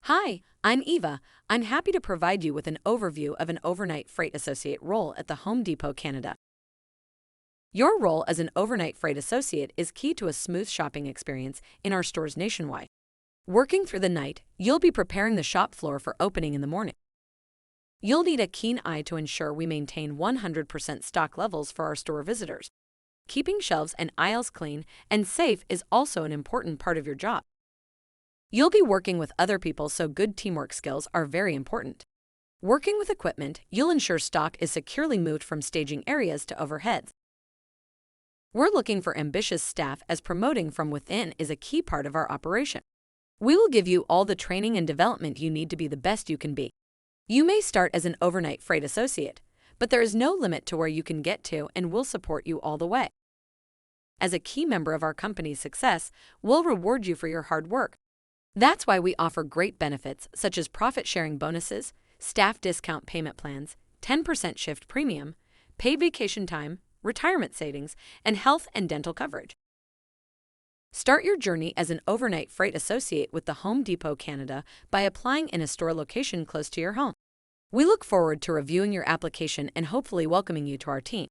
Hi, I'm Eva. I'm happy to provide you with an overview of an overnight freight associate role at the Home Depot, Canada. Your role as an overnight freight associate is key to a smooth shopping experience in our stores nationwide. Working through the night, you'll be preparing the shop floor for opening in the morning. You'll need a keen eye to ensure we maintain 100% stock levels for our store visitors. Keeping shelves and aisles clean and safe is also an important part of your job. You'll be working with other people, so good teamwork skills are very important. Working with equipment, you'll ensure stock is securely moved from staging areas to overheads. We're looking for ambitious staff, as promoting from within is a key part of our operation. We will give you all the training and development you need to be the best you can be. You may start as an overnight freight associate, but there is no limit to where you can get to, and we'll support you all the way. As a key member of our company's success, we'll reward you for your hard work. That's why we offer great benefits such as profit-sharing bonuses, staff discount payment plans, 10% shift premium, paid vacation time, retirement savings, and health and dental coverage. Start your journey as an overnight freight associate with the Home Depot, Canada by applying in a store location close to your home. We look forward to reviewing your application and hopefully welcoming you to our team.